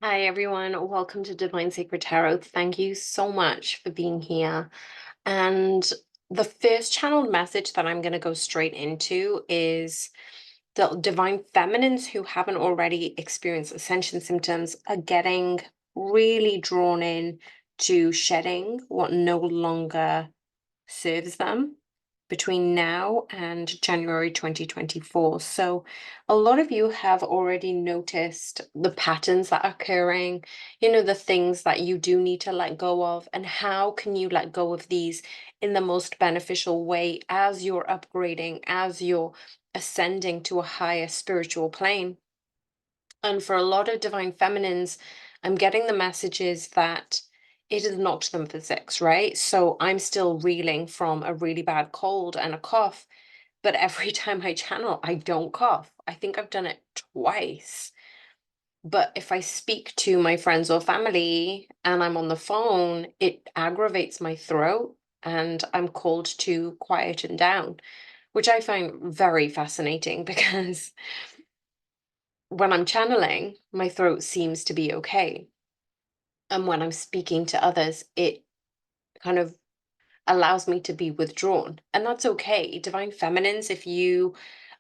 Hi, everyone. Welcome to Divine Sacred Tarot. Thank you so much for being here. And the first channeled message that I'm going to go straight into is the divine feminines who haven't already experienced ascension symptoms are getting really drawn in to shedding what no longer serves them between now and January 2024. So, a lot of you have already noticed the patterns that are occurring, the things that you do need to let go of, and how can you let go of these in the most beneficial way as you're upgrading, as you're ascending to a higher spiritual plane. And for a lot of divine feminines, I'm getting the messages that it has knocked them for six, right? So I'm still reeling from a really bad cold and a cough, but every time I channel, I don't cough. I think I've done it twice. But if I speak to my friends or family and I'm on the phone, it aggravates my throat and I'm called to quieten down, which I find very fascinating because when I'm channeling, my throat seems to be okay. And when I'm speaking to others, it kind of allows me to be withdrawn. And that's okay. Divine feminines, if you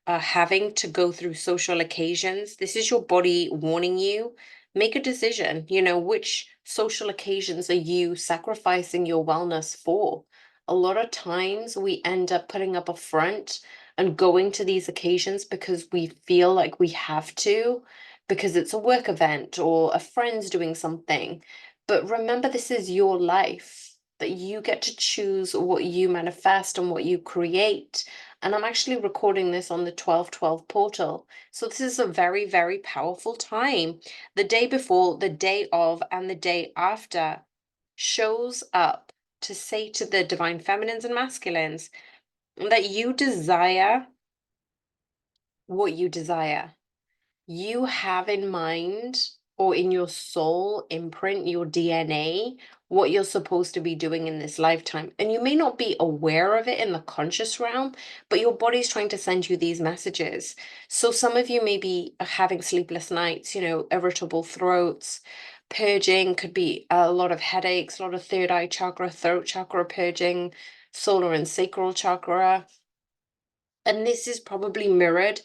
are having to go through social occasions, this is your body warning you. Make a decision. Which social occasions are you sacrificing your wellness for? A lot of times we end up putting up a front and going to these occasions because we feel like we have to, because it's a work event or a friend's doing something. But remember, this is your life, that you get to choose what you manifest and what you create. And I'm actually recording this on the 1212 portal. So this is a very, very powerful time. The day before, the day of, and the day after shows up to say to the divine feminines and masculines that you desire what you desire. You have in mind or in your soul imprint, your DNA, what you're supposed to be doing in this lifetime. And you may not be aware of it in the conscious realm, but your body's trying to send you these messages. So some of you may be having sleepless nights, irritable throats. Purging could be a lot of headaches, a lot of third eye chakra, throat chakra purging, solar and sacral chakra. And this is probably mirrored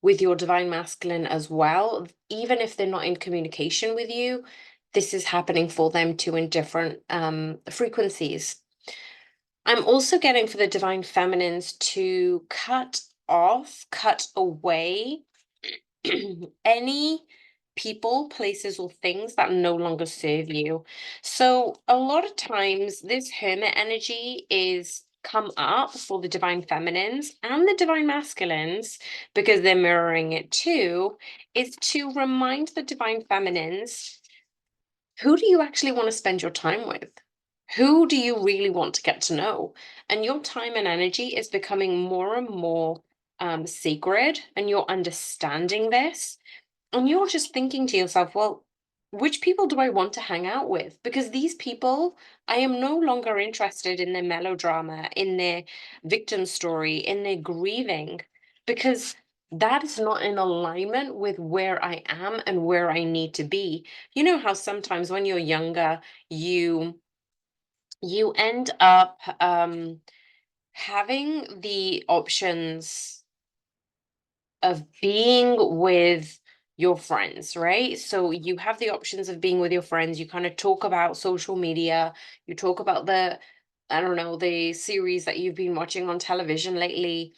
with your divine masculine as well. Even if they're not in communication with you, this is happening for them too in different frequencies. I'm also getting for the divine feminines to cut away any people, places, or things that no longer serve you. So a lot of times this hermit energy is come up for the divine feminines and the divine masculines, because they're mirroring it too, is to remind the divine feminines, who do you actually want to spend your time with? Who do you really want to get to know? And your time and energy is becoming more and more sacred, and you're understanding this. And you're just thinking to yourself, well, which people do I want to hang out with? Because these people, I am no longer interested in their melodrama, in their victim story, in their grieving, because that is not in alignment with where I am and where I need to be. You know how sometimes when you're younger, you end up having the options of being with your friends, right? So you have the options of being with your friends. You kind of talk about social media, you talk about I don't know, the series that you've been watching on television lately.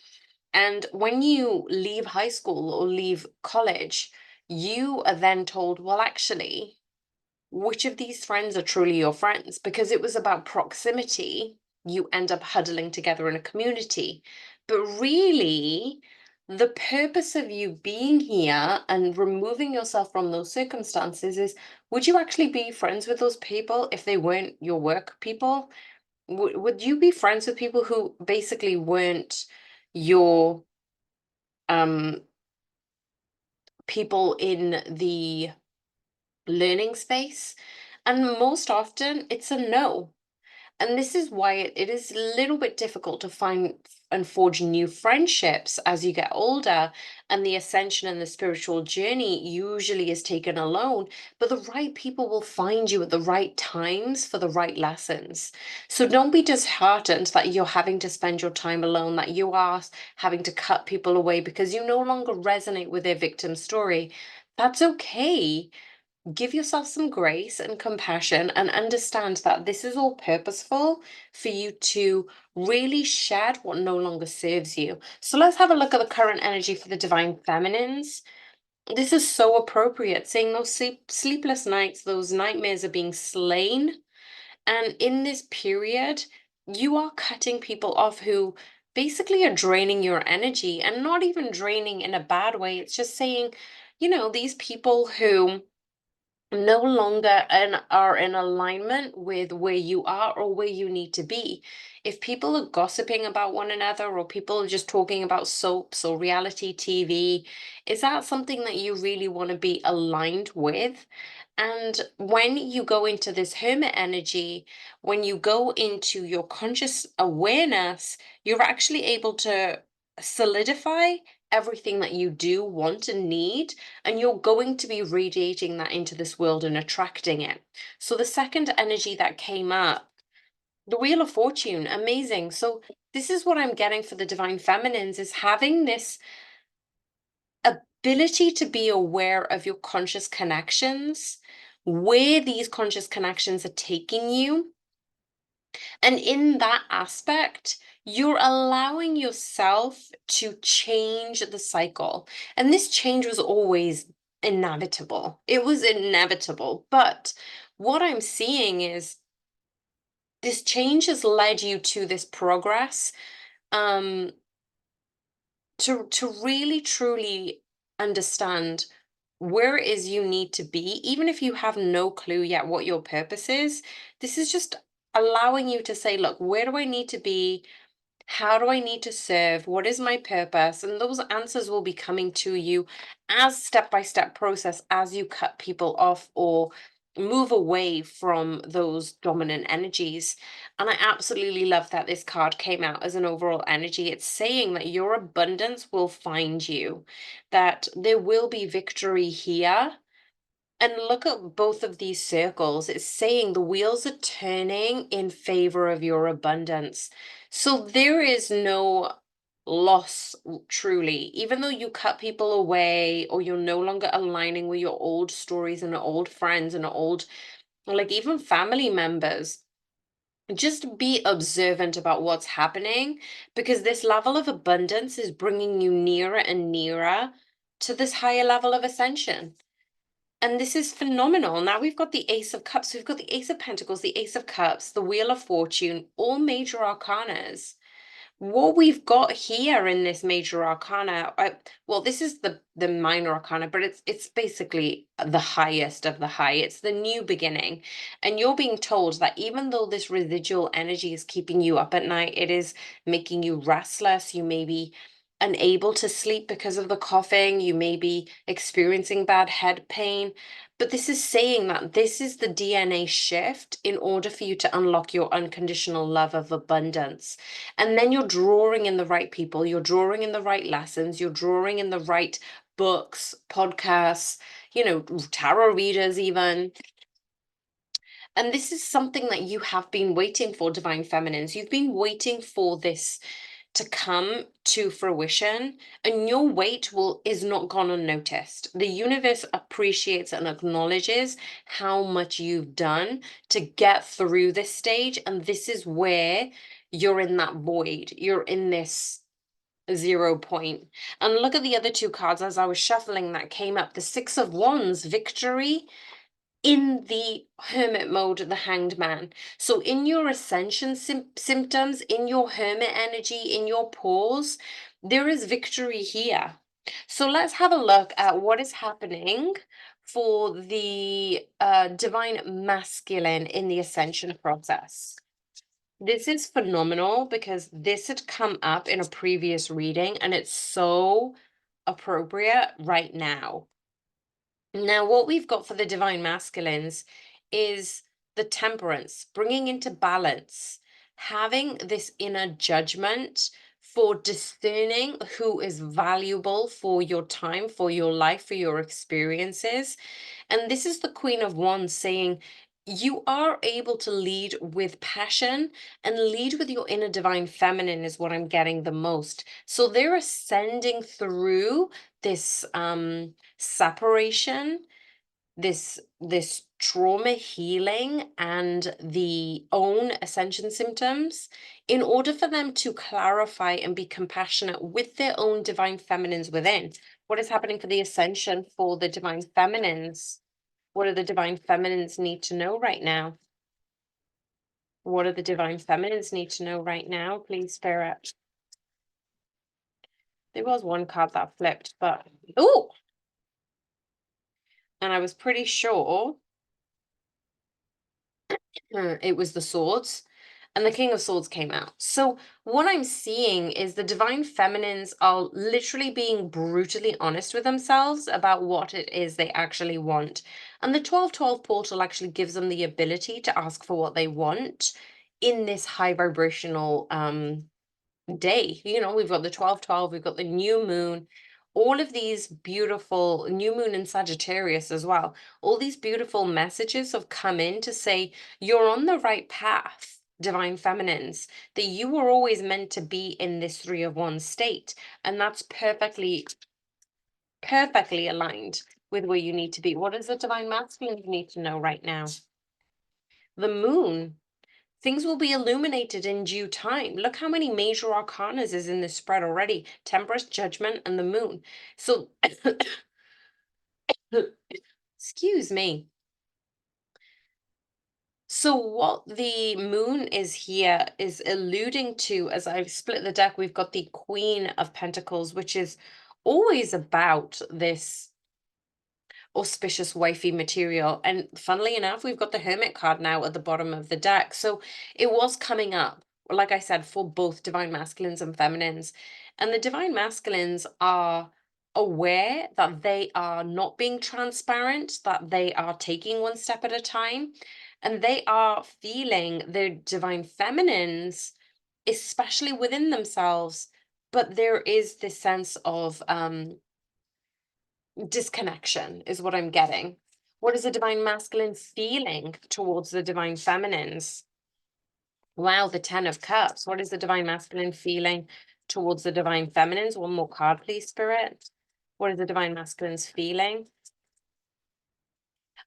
And when you leave high school or leave college, you are then told, well, actually, which of these friends are truly your friends? Because it was about proximity. You end up huddling together in a community. But really, the purpose of you being here and removing yourself from those circumstances is, would you actually be friends with those people if they weren't your work people? Would you be friends with people who basically weren't your um, people in the learning space? And most often, it's a no. And this is why it is a little bit difficult to find and forge new friendships as you get older. And the ascension and the spiritual journey usually is taken alone, but the right people will find you at the right times for the right lessons. So don't be disheartened that you're having to spend your time alone, that you are having to cut people away because you no longer resonate with their victim story. That's okay. Give yourself some grace and compassion and understand that this is all purposeful for you to really shed what no longer serves you. So let's have a look at the current energy for the divine feminines. This is so appropriate, saying those sleepless nights, those nightmares are being slain. And in this period, you are cutting people off who basically are draining your energy, and not even draining in a bad way. It's just saying, these people who no longer are in alignment with where you are or where you need to be. If people are gossiping about one another, or people are just talking about soaps or reality TV, is that something that you really want to be aligned with? And when you go into this hermit energy, when you go into your conscious awareness, you're actually able to solidify everything that you do want and need, and you're going to be radiating that into this world and attracting it. So the second energy that came up, the Wheel of Fortune, amazing. So this is what I'm getting for the divine feminines, is having this ability to be aware of your conscious connections, where these conscious connections are taking you. And in that aspect, you're allowing yourself to change the cycle. And this change was always inevitable. It was inevitable. But what I'm seeing is this change has led you to this progress, um, to really truly understand where it is you need to be, even if you have no clue yet what your purpose is. This is just allowing you to say, look, where do I need to be? How do I need to serve? What is my purpose? And those answers will be coming to you as step-by-step process as you cut people off or move away from those dominant energies. And I absolutely love that this card came out as an overall energy. It's saying that your abundance will find you, that there will be victory here. And look at both of these circles. It's saying the wheels are turning in favor of your abundance. So there is no loss, truly. Even though you cut people away, or you're no longer aligning with your old stories and old friends and old, like even family members, just be observant about what's happening, because this level of abundance is bringing you nearer and nearer to this higher level of ascension. And this is phenomenal. Now we've got the Ace of Cups, we've got the Ace of Pentacles, the Ace of Cups, the Wheel of Fortune, all major arcanas. What we've got here in this major arcana, well, this is the minor arcana, but it's basically the highest of the high. It's the new beginning. And you're being told that even though this residual energy is keeping you up at night, it is making you restless. You may be unable to sleep because of the coughing. You may be experiencing bad head pain. But this is saying that this is the DNA shift in order for you to unlock your unconditional love of abundance. And then you're drawing in the right people, you're drawing in the right lessons, you're drawing in the right books, podcasts, tarot readers, even. And this is something that you have been waiting for, divine feminines. You've been waiting for this to come to fruition, and your wait is not gone unnoticed. The universe appreciates and acknowledges how much you've done to get through this stage, and this is where you're in that void. You're in this 0 point. And look at the other two cards as I was shuffling that came up. The Six of Wands, victory in the hermit mode, the Hanged Man. So in your ascension symptoms, in your hermit energy, in your pause, there is victory here. So let's have a look at what is happening for the divine masculine in the ascension process. This is phenomenal because this had come up in a previous reading, and it's so appropriate right now. Now, what we've got for the divine masculines is the temperance, bringing into balance, having this inner judgment for discerning who is valuable for your time, for your life, for your experiences. And this is the Queen of Wands saying, you are able to lead with passion and lead with your inner divine feminine, is what I'm getting the most. So they're ascending through this separation, this trauma healing and the own ascension symptoms, in order for them to clarify and be compassionate with their own divine feminines within. What is happening for the ascension for the divine feminines? What do the divine feminines need to know right now? What do the divine feminines need to know right now, please, Spirit? There was one card that flipped, but oh, and I was pretty sure it was the swords, and the King of Swords came out. So what I'm seeing is the divine feminines are literally being brutally honest with themselves about what it is they actually want. And the 1212 portal actually gives them the ability to ask for what they want in this high vibrational day. We've got the 1212, we've got the new moon, all of these beautiful new moon in Sagittarius as well. All these beautiful messages have come in to say you're on the right path, divine feminines, that you were always meant to be in this three of wands state. And that's perfectly aligned with where you need to be. What does the divine masculine you need to know right now? The moon. Things will be illuminated in due time. Look how many major arcanas is in this spread already. Temperance, Judgment, and the moon. So, excuse me. So what the moon is here is alluding to, as I've split the deck, we've got the Queen of Pentacles, which is always about this auspicious wifey material. And funnily enough, we've got the Hermit card now at the bottom of the deck. So it was coming up, like I said, for both divine masculines and feminines. And the divine masculines are aware that they are not being transparent, that they are taking one step at a time. And they are feeling their divine feminines, especially within themselves. But there is this sense of disconnection is what I'm getting. What is the divine masculine feeling towards the divine feminines? Wow, the 10 of cups. What is the divine masculine feeling towards the divine feminines? One more card, please, Spirit. What is the divine masculine's feeling?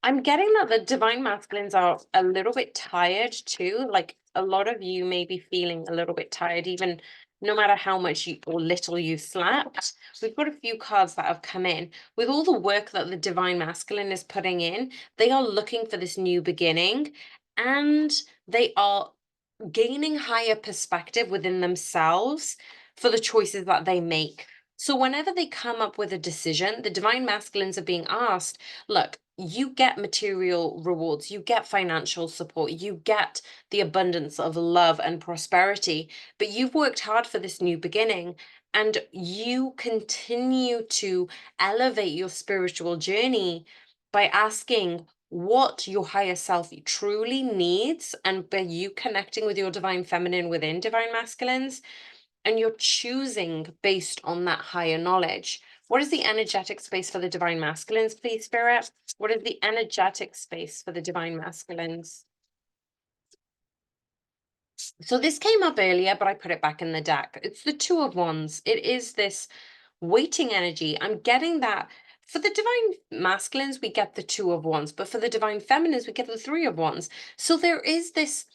I'm getting that the divine masculines are a little bit tired too. Like a lot of you may be feeling a little bit tired, even no matter how much you or little you slept. We've got a few cards that have come in. With all the work that the divine masculine is putting in, they are looking for this new beginning, and they are gaining higher perspective within themselves for the choices that they make. So whenever they come up with a decision, the divine masculines are being asked, look, you get material rewards, you get financial support, you get the abundance of love and prosperity, but you've worked hard for this new beginning, and you continue to elevate your spiritual journey by asking what your higher self truly needs, and by you connecting with your divine feminine within divine masculines, and you're choosing based on that higher knowledge. What is the energetic space for the divine masculines, please, Spirit? What is the energetic space for the divine masculines? So this came up earlier, but I put it back in the deck. It's the Two of Wands. It is this waiting energy. I'm getting that for the divine masculines, we get the Two of Wands, but for the divine feminines, we get the Three of Wands. So there is this,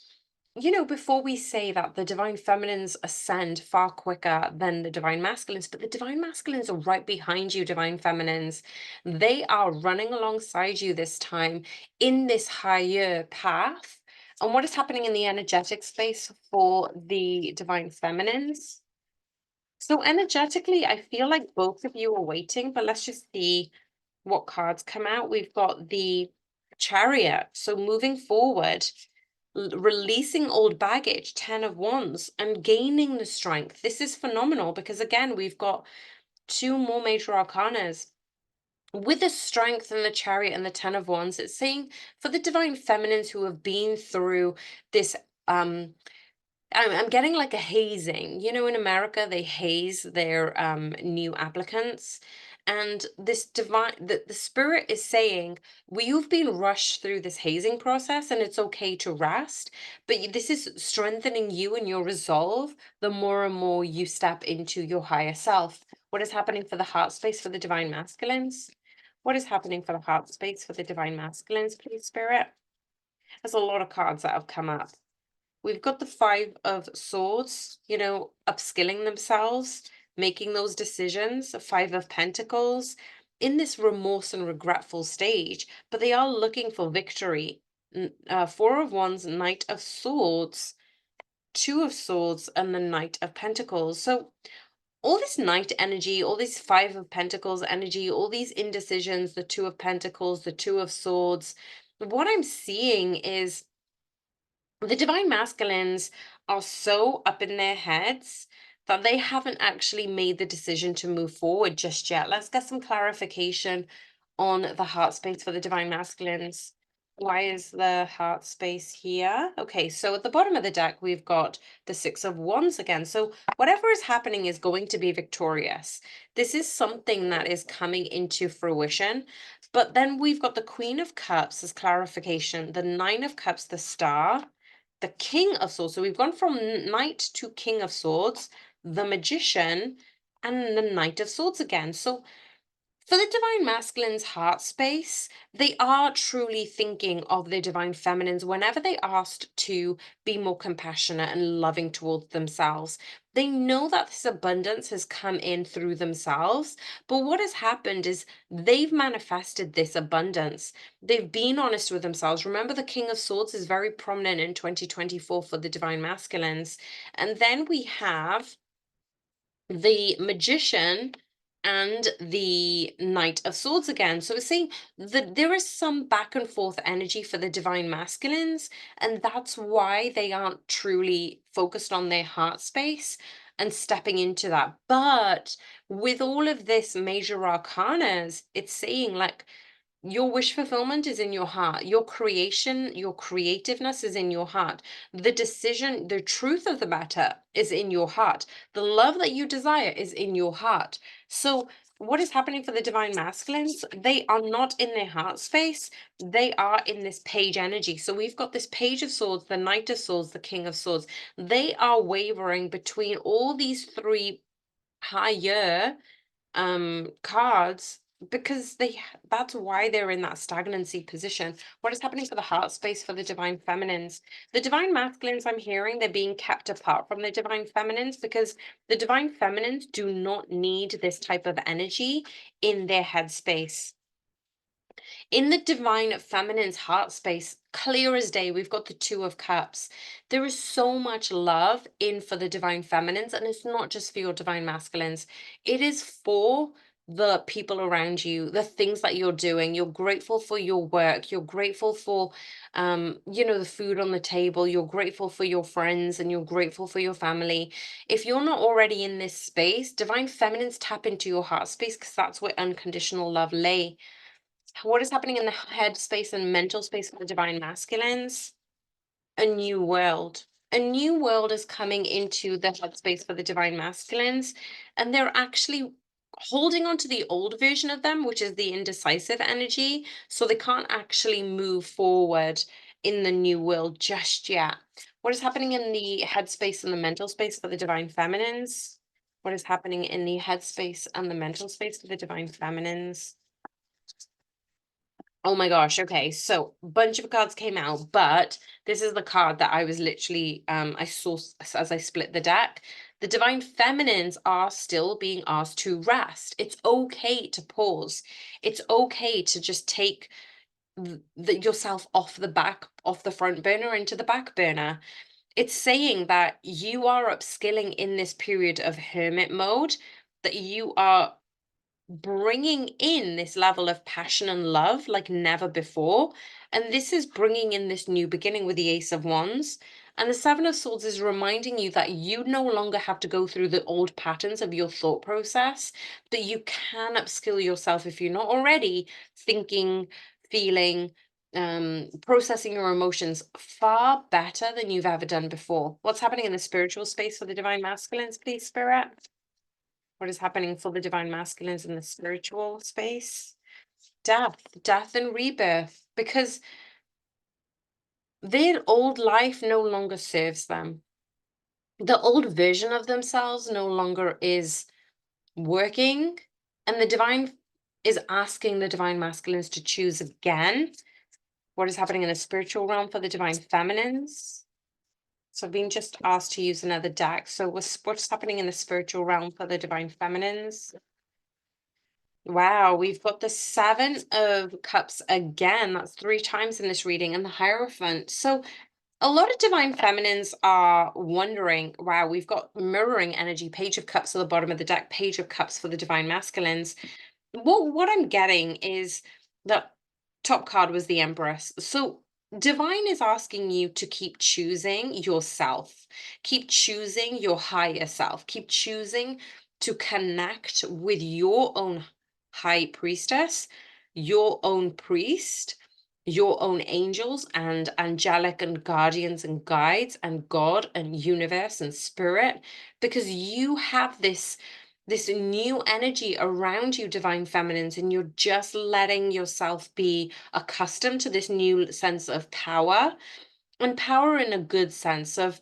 before we say that the divine feminines ascend far quicker than the divine masculines, but the divine masculines are right behind you, divine feminines. They are running alongside you this time in this higher path. And what is happening in the energetic space for the divine feminines? So energetically, I feel like both of you are waiting, but let's just see what cards come out. We've got the Chariot. So moving forward, releasing old baggage, 10 of Wands, and gaining the strength. This is phenomenal because again, we've got two more major arcanas with the strength and the chariot and the 10 of wands, it's saying for the divine feminines who have been through this, um I'm getting like a hazing. You know, in America, they haze their new applicants. And this divine, the spirit is saying, well, you've been rushed through this hazing process and it's okay to rest. But this is strengthening you and your resolve the more and more you step into your higher self. What is happening for the heart space for the divine masculines? What is happening for the heart space for the divine masculines, please, spirit? There's a lot of cards that have come up. We've got the Five of Swords, upskilling themselves, making those decisions, a Five of Pentacles, in this remorse and regretful stage, but they are looking for victory. Four of Wands, Knight of Swords, Two of Swords, and the Knight of Pentacles. So all this Knight energy, all this Five of Pentacles energy, all these indecisions, the Two of Pentacles, the Two of Swords, what I'm seeing is the divine masculines are so up in their heads that they haven't actually made the decision to move forward just yet. Let's get some clarification on the heart space for the divine masculines. Why is the heart space here? Okay, so at the bottom of the deck, we've got the Six of Wands again. So whatever is happening is going to be victorious. This is something that is coming into fruition. But then we've got the Queen of Cups as clarification, the Nine of Cups, the Star, the King of Swords. So we've gone from Knight to King of Swords, the Magician, and the Knight of Swords again. So for the divine masculine's heart space, they are truly thinking of the divine feminines whenever they asked to be more compassionate and loving towards themselves. They know that this abundance has come in through themselves, but what has happened is they've manifested this abundance. They've been honest with themselves. Remember, the King of Swords is very prominent in 2024 for the divine masculines. And then we have the Magician and the Knight of Swords again. So it's saying that there is some back and forth energy for the divine masculines, and that's why they aren't truly focused on their heart space and stepping into that. But with all of this major arcanas, it's saying like your wish fulfillment is in your heart. Your creation, your creativeness is in your heart. The decision, the truth of the matter is in your heart. The love that you desire is in your heart. So, what is happening for the divine masculines? They are not in their heart space. They are in this page energy. So, we've got this Page of Swords, the Knight of Swords, the King of Swords. They are wavering between all these three higher cards because that's why they're in that stagnancy position. What is happening for the heart space for the divine feminines? The divine masculines, I'm hearing they're being kept apart from the divine feminines because the divine feminines do not need this type of energy in their headspace. In the divine feminine's heart space, clear as day, we've got the Two of Cups. There is so much love in for the divine feminines, and it's not just for your divine masculines. It is for the people around you, the things that you're doing. You're grateful for your work. You're grateful for, the food on the table. You're grateful for your friends, and you're grateful for your family. If you're not already in this space, divine feminines tap into your heart space because that's where unconditional love lay. What is happening in the head space and mental space for the divine masculines? A new world. A new world is coming into the head space for the divine masculines, and they're actually holding on to the old version of them, which is the indecisive energy. So they can't actually move forward in the new world just yet. What is happening in the head space and the mental space for the divine feminines? What is happening in the head space and the mental space for the divine feminines? Oh my gosh, okay. So bunch of cards came out, but this is the card that I was literally I saw as I split the deck. The divine feminines are still being asked to rest. It's okay to pause. It's okay to just take yourself off the front burner into the back burner. It's saying that you are upskilling in this period of hermit mode, that you are bringing in this level of passion and love like never before. And this is bringing in this new beginning with the Ace of Wands. And the Seven of Swords is reminding you that you no longer have to go through the old patterns of your thought process, that you can upskill yourself if you're not already thinking, feeling, processing your emotions far better than you've ever done before. What's happening in the spiritual space for the divine masculines, please, Spirit? What is happening for the divine masculines in the spiritual space? Death and rebirth, because their old life no longer serves them. The old version of themselves no longer is working, and the divine is asking the divine masculines to choose again. What is happening in the spiritual realm for the divine feminines? So I've been just asked to use another deck. So what's happening in the spiritual realm for the divine feminines? Wow, we've got the Seven of Cups again. That's 3 times in this reading, and the Hierophant. So a lot of divine feminines are wondering, wow, we've got mirroring energy, Page of Cups at the bottom of the deck, Page of Cups for the divine masculines. What I'm getting is that top card was the Empress. So divine is asking you to keep choosing yourself, keep choosing your higher self, keep choosing to connect with your own high priestess, your own priest, your own angels and angelic and guardians and guides and God and universe and spirit, because you have this new energy around you, divine feminines, and you're just letting yourself be accustomed to this new sense of power, and power in a good sense of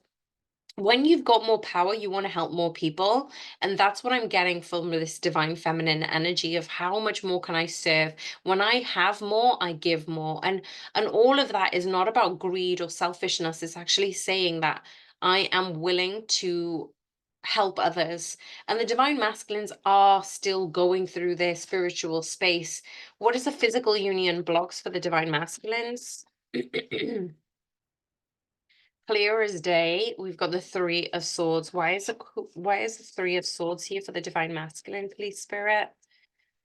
when you've got more power, you want to help more people. And that's what I'm getting from this divine feminine energy of how much more can I serve? When I have more, I give more. And all of that is not about greed or selfishness. It's actually saying that I am willing to help others. And the divine masculines are still going through their spiritual space. What is the physical union blocks for the divine masculines? Clear as day. We've got the Three of Swords. Why is the Three of Swords here for the divine masculine, please, Spirit?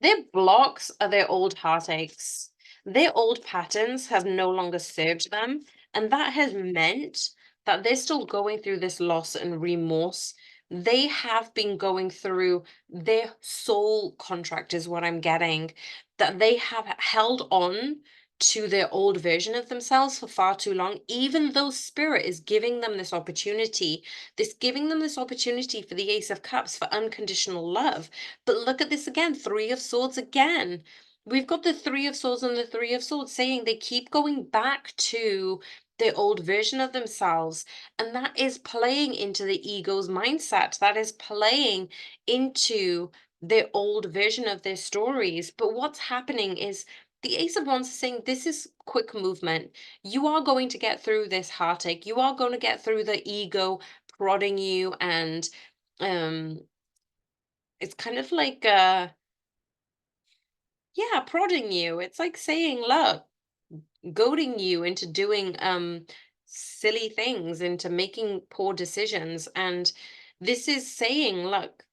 Their blocks are their old heartaches. Their old patterns have no longer served them, and that has meant that they're still going through this loss and remorse. They have been going through their soul contract, is what I'm getting, that they have held on to their old version of themselves for far too long, even though spirit is giving them this opportunity, giving them this opportunity for the Ace of Cups for unconditional love. But look at this again, Three of Swords again. We've got the Three of Swords and the Three of Swords saying they keep going back to their old version of themselves. And that is playing into the ego's mindset. That is playing into their old version of their stories. But what's happening is the Ace of Wands is saying this is quick movement. You are going to get through this heartache. You are going to get through the ego prodding you, and um it's kind of like yeah, prodding you. It's like saying, look, goading you into doing silly things, into making poor decisions. And this is saying, look,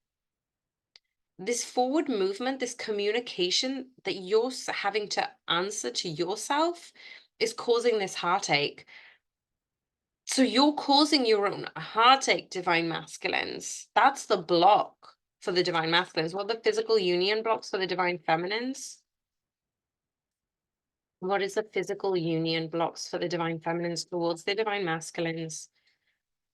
this forward movement, this communication that you're having to answer to yourself is causing this heartache. So you're causing your own heartache, divine masculines. That's the block for the divine masculines. What are the physical union blocks for the divine feminines? What is the physical union blocks for the divine feminines towards the divine masculines?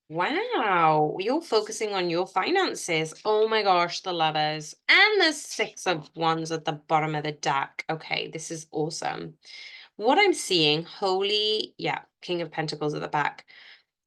Wow, you're focusing on your finances. Oh my gosh, the lovers. And the Six of Wands at the bottom of the deck. Okay, this is awesome. What I'm seeing, yeah, King of Pentacles at the back.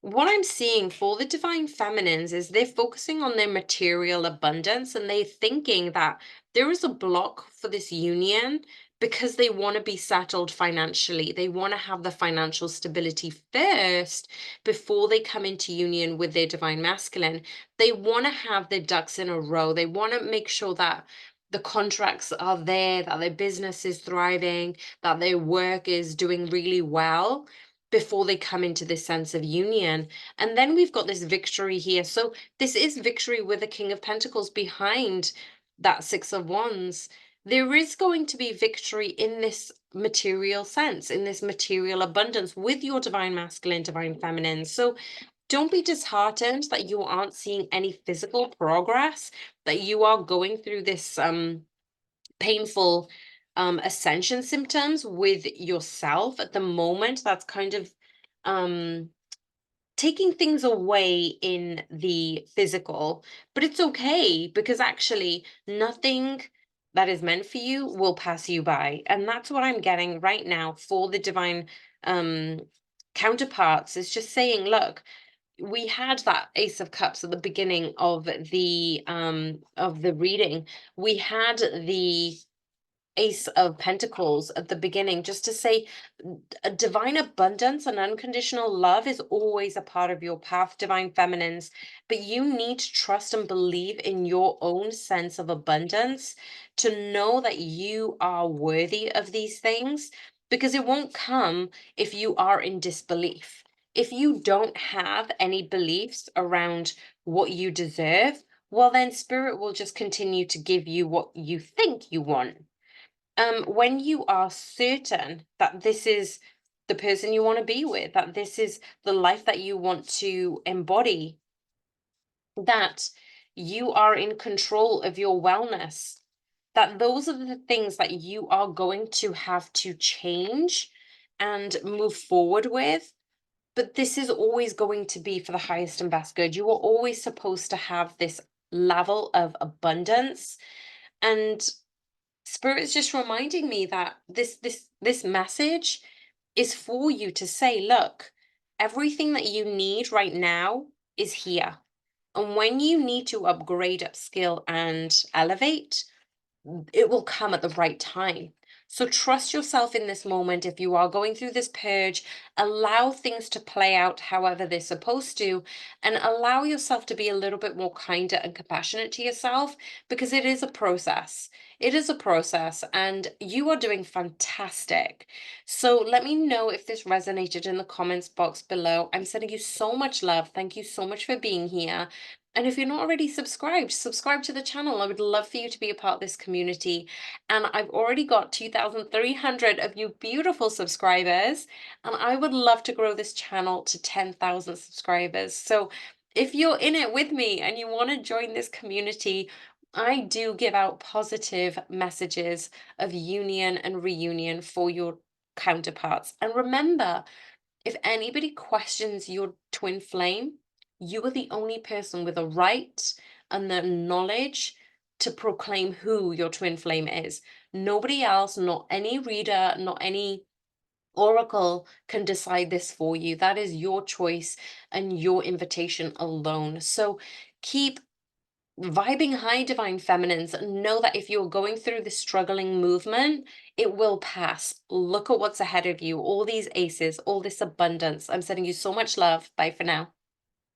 What I'm seeing for the divine feminines is they're focusing on their material abundance, and they're thinking that there is a block for this union because they want to be settled financially. They want to have the financial stability first before they come into union with their divine masculine. They want to have their ducks in a row. They want to make sure that the contracts are there, that their business is thriving, that their work is doing really well before they come into this sense of union. And then we've got this victory here. So this is victory with the King of Pentacles behind that Six of Wands. There is going to be victory in this material sense, in this material abundance with your divine masculine, divine feminine. So don't be disheartened that you aren't seeing any physical progress, that you are going through this painful ascension symptoms with yourself at the moment. That's kind of um taking things away in the physical, but it's okay because actually nothing that is meant for you will pass you by. And that's what I'm getting right now for the divine um counterparts, is just saying, look, we had that Ace of Cups at the beginning of the reading. We had the Ace of Pentacles at the beginning, just to say a divine abundance and unconditional love is always a part of your path, divine feminines. But you need to trust and believe in your own sense of abundance to know that you are worthy of these things, because it won't come if you are in disbelief. If you don't have any beliefs around what you deserve, well, then spirit will just continue to give you what you think you want. When you are certain that this is the person you want to be with, that this is the life that you want to embody, that you are in control of your wellness, that those are the things that you are going to have to change and move forward with. But this is always going to be for the highest and best good. You are always supposed to have this level of abundance. And Spirit is just reminding me that this message is for you to say, look, everything that you need right now is here. And when you need to upgrade, upskill, and elevate, it will come at the right time. So trust yourself in this moment. If you are going through this purge, allow things to play out however they're supposed to, and allow yourself to be a little bit more kinder and compassionate to yourself, because it is a process. It is a process, and you are doing fantastic. So let me know if this resonated in the comments box below. I'm sending you so much love. Thank you so much for being here. And if you're not already subscribed, subscribe to the channel. I would love for you to be a part of this community. And I've already got 2,300 of you beautiful subscribers. And I would love to grow this channel to 10,000 subscribers. So if you're in it with me and you want to join this community, I do give out positive messages of union and reunion for your counterparts. And remember, if anybody questions your twin flame, you are the only person with a right and the knowledge to proclaim who your twin flame is. Nobody else, not any reader, not any oracle can decide this for you. That is your choice and your invitation alone. So keep vibing high, divine feminines. Know that if you're going through this struggling movement, it will pass. Look at what's ahead of you, all these aces, all this abundance. I'm sending you so much love. Bye for now.